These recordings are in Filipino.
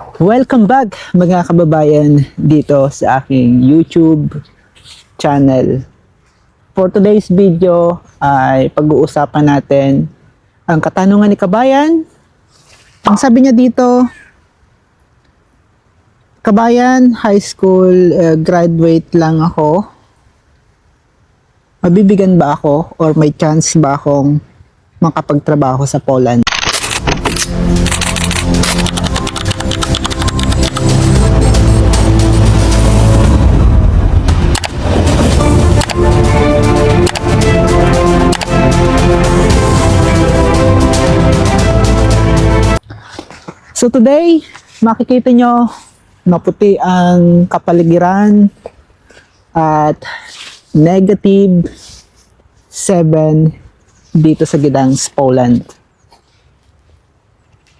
Welcome back mga kababayan dito sa aking YouTube channel. For today's video ay pag-uusapan natin ang katanungan ni kabayan. Ang sabi niya dito, kabayan, high school graduate lang ako. Mabibigyan ba ako or may chance ba akong makapagtrabaho sa Poland? So today, makikita nyo maputi ang kapaligiran at negative 7 dito sa Gdansk, Poland.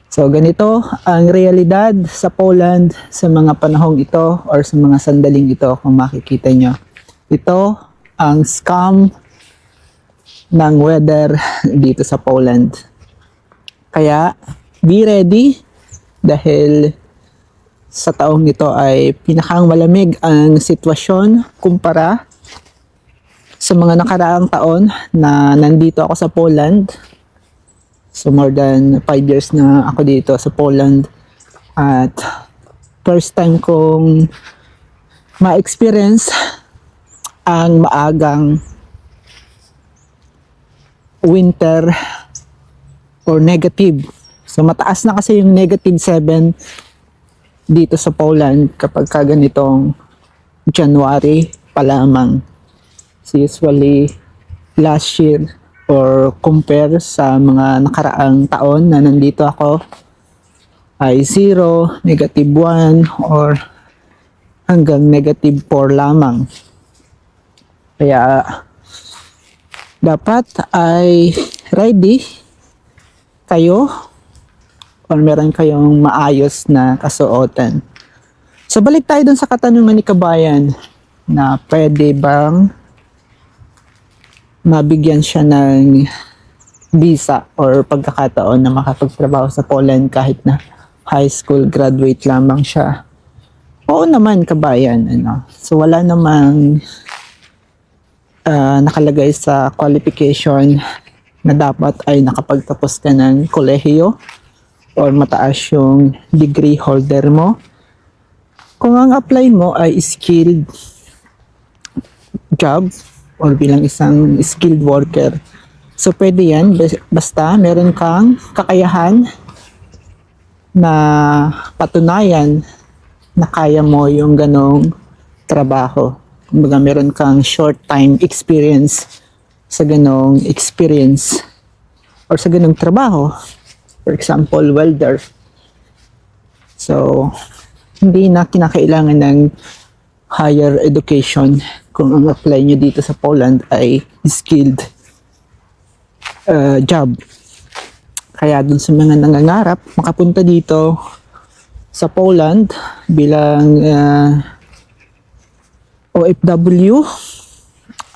So ganito ang realidad sa Poland sa mga panahong ito or sa mga sandaling ito kung makikita nyo. Ito ang scam ng weather dito sa Poland. Kaya be ready dahil sa taong ito ay pinakang malamig ang sitwasyon kumpara sa mga nakaraang taon na nandito ako sa Poland. So more than 5 years na ako dito sa Poland at first time kong ma-experience ang maagang winter or negative. So mataas na kasi yung negative 7 dito sa Poland kapag ganitong January pa lamang. So usually last year or compare sa mga nakaraang taon na nandito ako ay 0, negative 1 or hanggang negative 4 lamang. Kaya dapat ay ready kayo or meron kayong maayos na kasuotan. So balik tayo dun sa katanungan ni kabayan na pwede bang mabigyan siya ng visa or pagkakataon na makapagtrabaho sa Poland kahit na high school graduate lamang siya. Oo naman kabayan. So wala namang nakalagay sa qualification na dapat ay nakapagtapos ka ng kolehiyo or mataas yung degree holder mo. Kung ang apply mo ay skilled job or bilang isang skilled worker, so pwede yan basta meron kang kakayahan na patunayan na kaya mo yung ganong trabaho. Kumbaga meron kang short time experience sa ganong experience or sa ganong trabaho. For example, welder. So, hindi na kinakailangan ng higher education kung ang apply nyo dito sa Poland ay skilled job. Kaya dun sa mga nangangarap, makapunta dito sa Poland bilang OFW,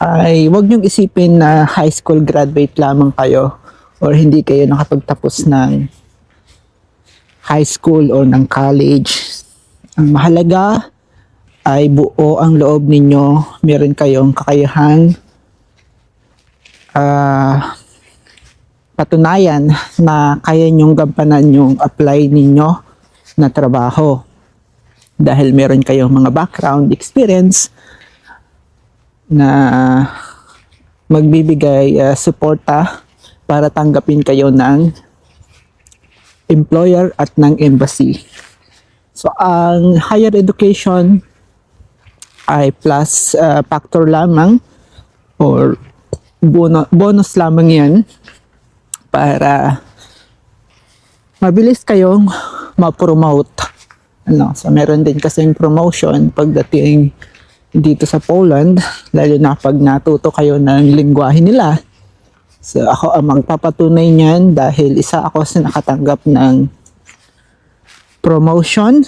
ay wag nyong isipin na high school graduate lamang kayo or hindi kayo nakapagtapos ng high school or ng college. Ang mahalaga ay buo ang loob ninyo, meron kayong kakayahang patunayan na kaya nyong gampanan yung apply ninyo na trabaho. Dahil meron kayong mga background experience na magbibigay suporta para tanggapin kayo ng employer at ng embassy. So, ang higher education ay plus factor lamang or bonus lamang yan para mabilis kayong ma-promote. So, meron din kasing promotion pagdating dito sa Poland, lalo na pag natuto kayo ng lingwahe nila. So ako ang magpapatunay niyan dahil isa ako sa nakatanggap ng promotion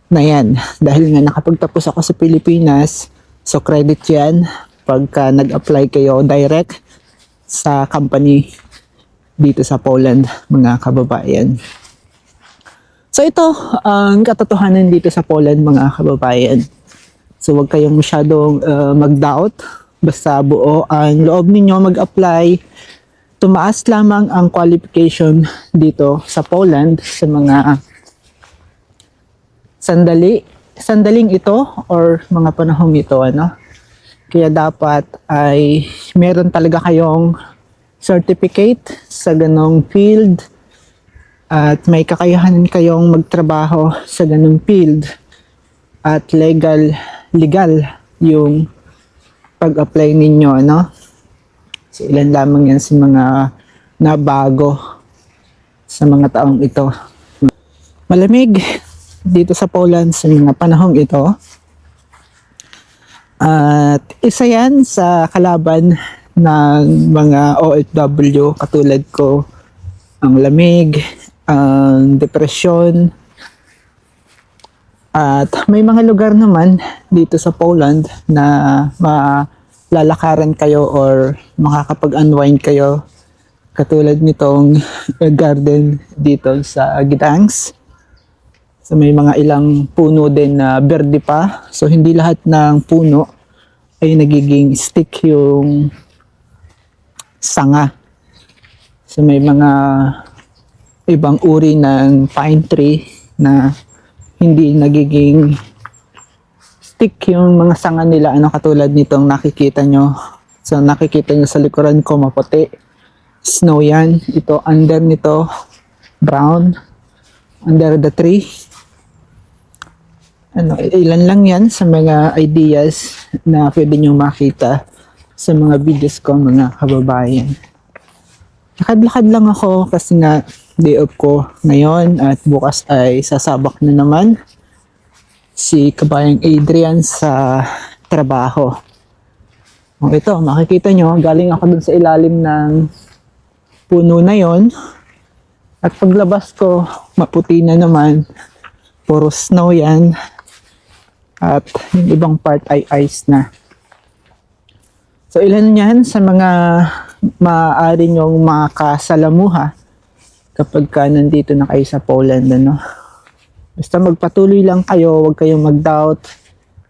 na yan. Dahil nga nakapagtapos ako sa Pilipinas, so credit yan pagka nag-apply kayo direct sa company dito sa Poland, mga kababayan. So ito ang katotohanan dito sa Poland, mga kababayan. So huwag kayong masyadong mag-doubt. Basta buo ang loob ninyo mag-apply. Tumaas lamang ang qualification dito sa Poland sa mga sandaling ito or mga panahong ito, ano. Kaya dapat ay meron talaga kayong certificate sa ganong field at may kakayahan kayong magtrabaho sa ganong field at legal yung pag-apply ninyo, no? So, ilan lamang yan sa mga nabago sa mga taong ito. Malamig dito sa Poland sa mga panahong ito. At isa yan sa kalaban ng mga OFW katulad ko. Ang lamig, ang depresyon. At may mga lugar naman dito sa Poland na lalakaran kayo or makakapag-unwind kayo katulad nitong garden dito sa Gdansk. So may mga ilang puno din na berde pa. So hindi lahat ng puno ay nagiging stick yung sanga. So may mga ibang uri ng pine tree na hindi nagiging yung mga sanga nila, ano, katulad nitong nakikita nyo. So nakikita nyo sa likuran ko maputi, snow yan. Ito under nito brown, under the tree. Ano, ilan lang yan sa mga ideas na pwede nyo makita sa mga videos ko, mga kababayan. Lakad-lakad lang ako kasi nga day off ko ngayon at bukas ay sasabak na naman si kabayang Adrian sa trabaho. O ito, makikita nyo, galing ako dun sa ilalim ng puno na yon. At paglabas ko, maputi na naman. Puro snow yan. At yung ibang part ay ice na. So ilan yan sa mga maaari nyong makasalamuha kapag ka nandito na kayo sa Poland, ano. Basta magpatuloy lang kayo, huwag kayong mag-doubt.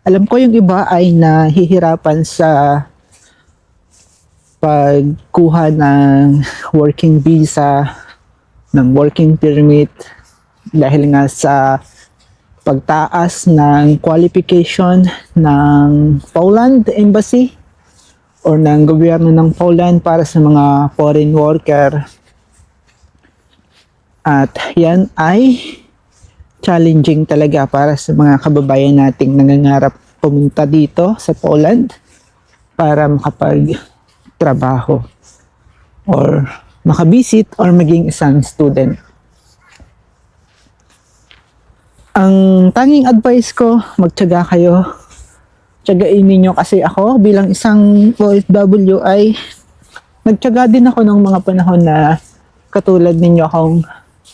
Alam ko yung iba ay nahihirapan sa pagkuha ng working visa, ng working permit, dahil nga sa pagtaas ng qualification ng Poland Embassy or ng gobyerno ng Poland para sa mga foreign worker. At yan ay challenging talaga para sa mga kababayan nating nangangarap pumunta dito sa Poland para makapag-trabaho or makabisit or maging isang student. Ang tanging advice ko, magtiyaga kayo. Tiyagain ninyo kasi ako bilang isang OFW ay nagtiyaga din ako ng mga panahon na katulad ninyo akong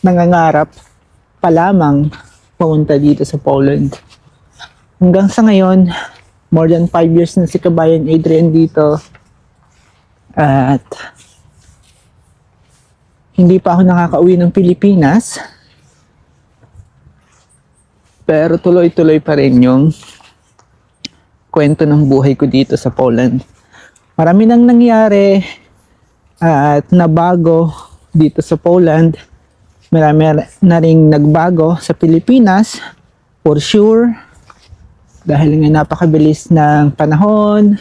nangangarap pa lamang pumunta dito sa Poland. Hanggang sa ngayon, more than 5 years na si kabayan Adrian dito. At hindi pa ako nakakauwi ng Pilipinas. Pero tuloy-tuloy pa rin yung kwento ng buhay ko dito sa Poland. Marami nang nangyari at nabago dito sa Poland. Marami na ring nagbago sa Pilipinas, for sure. Dahil nga napakabilis ng panahon,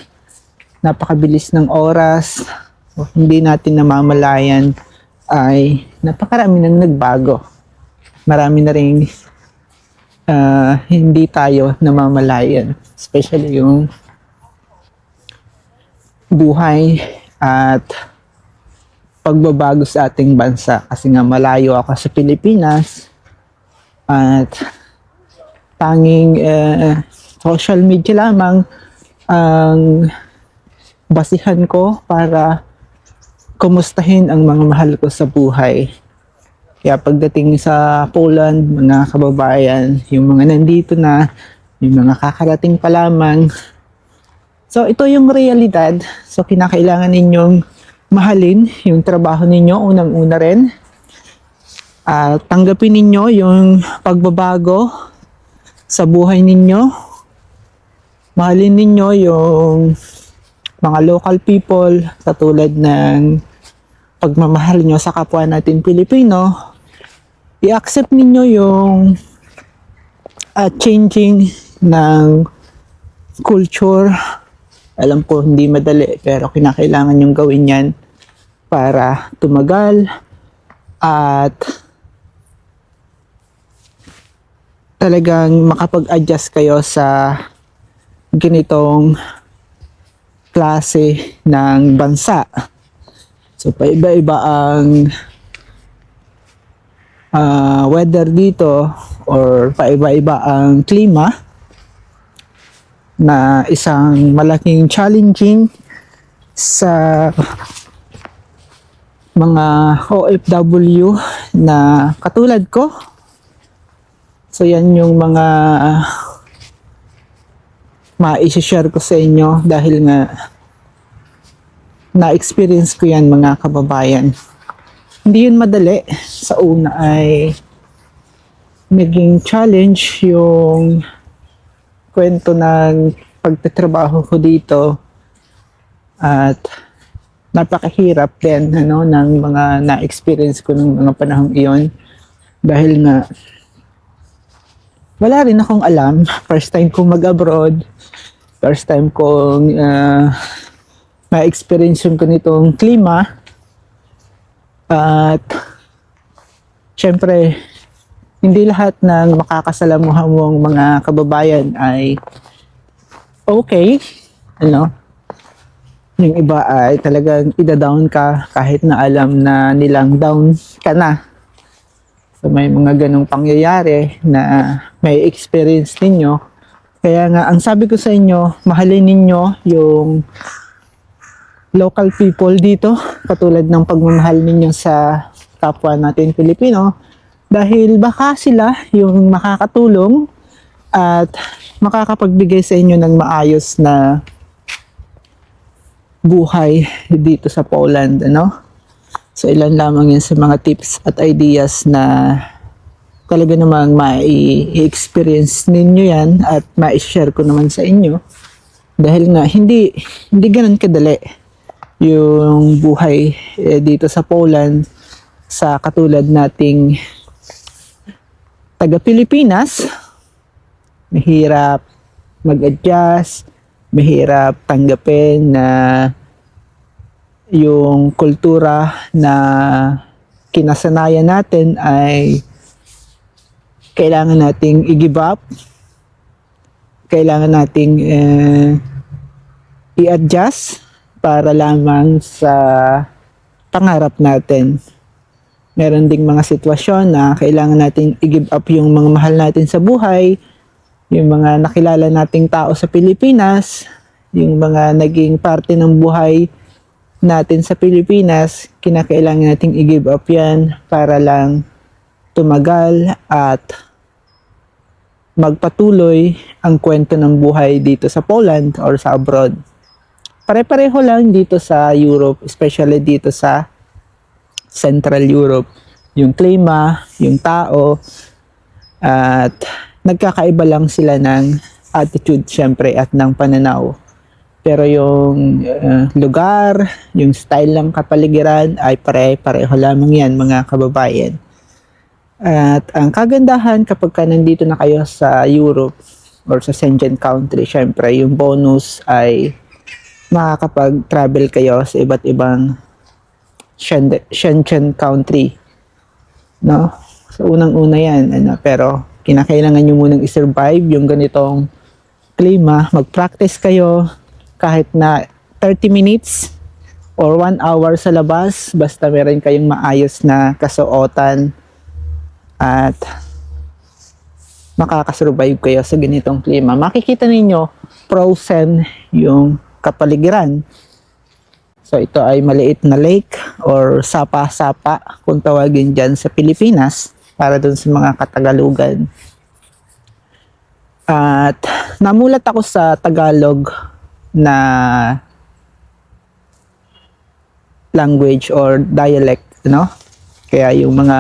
napakabilis ng oras, hindi natin namamalayan ay napakarami nang nagbago. Marami na ring hindi tayo namamalayan. Especially yung buhay at pagbabago sa ating bansa kasi nga malayo ako sa Pilipinas at tanging social media lamang ang basihan ko para kumustahin ang mga mahal ko sa buhay. Kaya pagdating sa Poland, mga kababayan, yung mga nandito na, yung mga kakarating pa lamang, so ito yung realidad. So kinakailangan ninyong mahalin yung trabaho ninyo unang-una rin. Tanggapin ninyo yung pagbabago sa buhay ninyo. Mahalin ninyo yung mga local people katulad ng pagmamahal nyo sa kapwa natin Pilipino. I-accept ninyo yung changing ng culture. Alam ko hindi madali pero kinakailangan yung gawin yan para tumagal at talagang makapag-adjust kayo sa ganitong klase ng bansa. So, paiba-iba ang weather dito or paiba-iba ang klima na isang malaking challenging sa mga OFW na katulad ko. So yan yung mga ma-share ko sa inyo dahil nga na-experience ko yan mga kababayan. Hindi yun madali. Sa una ay naging challenge yung kwento ng pagtatrabaho ko dito at napakahirap din ng mga na-experience ko ng mga panahong iyon dahil nga wala rin akong alam. First time kong mag-abroad. First time kong na-experience ko nitong klima. At syempre, hindi lahat ng makakasalamuha mong mga kababayan ay okay. Yung iba ay talagang ida-down ka kahit na alam na nilang down ka na. So may mga ganong pangyayari na may experience ninyo. Kaya nga, ang sabi ko sa inyo, mahalin ninyo yung local people dito, katulad ng pagmamahal ninyo sa kapwa natin Pilipino, dahil baka sila yung makakatulong at makakapagbigay sa inyo ng maayos na buhay dito sa Poland, So ilan lamang yan sa mga tips at ideas na talaga namang ma-experience ninyo yan at ma-share ko naman sa inyo. Dahil nga hindi ganun kadali yung buhay dito sa Poland sa katulad nating taga Pilipinas. Mahirap mag-adjust, mahirap tanggapin na yung kultura na kinasanayan natin ay kailangan nating i-give up, kailangan nating i-adjust para lamang sa pangarap natin. Meron ding mga sitwasyon na kailangan nating i-give up yung mga mahal natin sa buhay, yung mga nakilala nating tao sa Pilipinas, yung mga naging parte ng buhay natin sa Pilipinas, kinakailangan nating i-give up yan para lang tumagal at magpatuloy ang kwento ng buhay dito sa Poland or sa abroad. Pare-pareho lang dito sa Europe, especially dito sa Central Europe. Yung klima, yung tao, at nagkakaiba lang sila ng attitude syempre at ng pananaw. Pero yung lugar, yung style ng kapaligiran ay pareho lamang yan mga kababayan. At ang kagandahan kapag ka nandito na kayo sa Europe or sa Schengen country, syempre yung bonus ay makakapag-travel kayo sa iba't ibang Schengen country. No? So unang-una yan. Pero kinakailangan nyo munang i-survive yung ganitong klima. Mag-practice kayo kahit na 30 minutes or 1 hour sa labas, basta meron kayong maayos na kasuotan at makakasurvive kayo sa ganitong klima. Makikita ninyo frozen yung kapaligiran. So ito ay maliit na lake or sapa-sapa kung tawagin dyan sa Pilipinas para dun sa mga Katagalugan. At namulat ako sa Tagalog na language or dialect, Kaya yung mga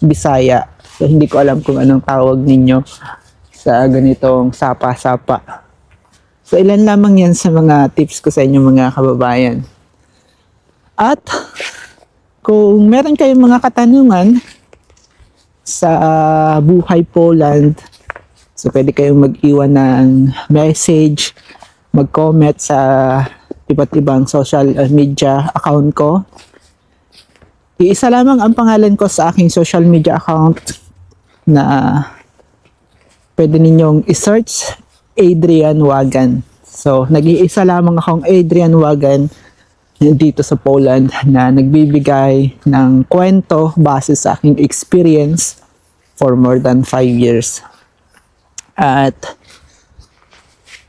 Bisaya. So hindi ko alam kung anong tawag ninyo sa ganitong sapa-sapa. So ilan lamang yan sa mga tips ko sa inyo mga kababayan. At kung meron kayong mga katanungan sa buhay Poland, so pwede kayong mag-iwan ng message, mag-comment sa iba't ibang social media account ko. Iisa lamang ang pangalan ko sa aking social media account na pwede ninyong i-search, Adrian Wagan. So, nag-iisa lamang akong Adrian Wagan dito sa Poland na nagbibigay ng kwento base sa aking experience for more than 5 years. At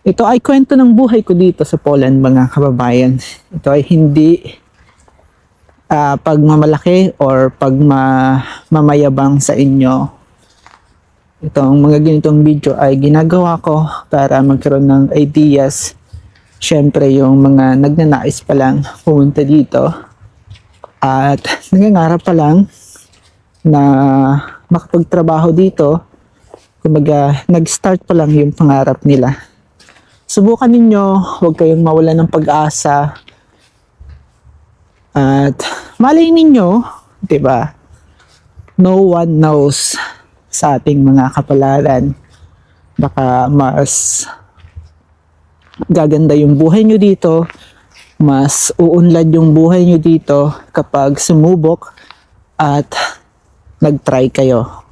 ito ay kwento ng buhay ko dito sa Poland mga kababayan. Ito ay hindi pagmamalaki or pagmamayabang sa inyo. Itong mga ganitong video ay ginagawa ko para magkaroon ng ideas. Siyempre yung mga nagnanais pa lang pumunta dito at nangangarap pa lang na makapagtrabaho dito. Kumbaga, nag-start pa lang yung pangarap nila. Subukan ninyo, huwag kayong mawalan ng pag-asa. At malay ninyo, 'di ba? No one knows sa ating mga kapalaran. Baka mas gaganda yung buhay nyo dito, mas uunlad yung buhay nyo dito kapag sumubok at nag-try kayo.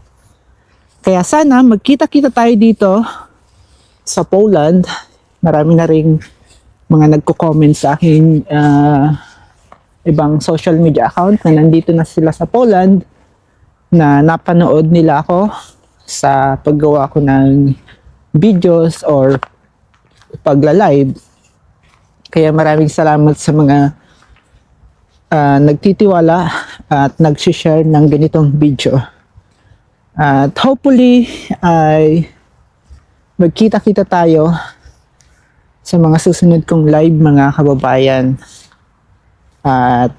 Kaya sana magkita-kita tayo dito sa Poland. Marami na ring mga nagko-comment sa akin ibang social media account na nandito na sila sa Poland, na napanood nila ako sa paggawa ko ng videos or pagla-live. Kaya maraming salamat sa mga nagtitiwala at nag-share ng ganitong video. At hopefully ay magkita-kita tayo sa mga susunod kong live mga kababayan. At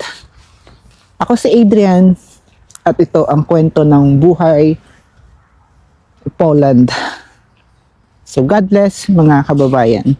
ako si Adrian at ito ang kwento ng buhay Poland. So God bless mga kababayan.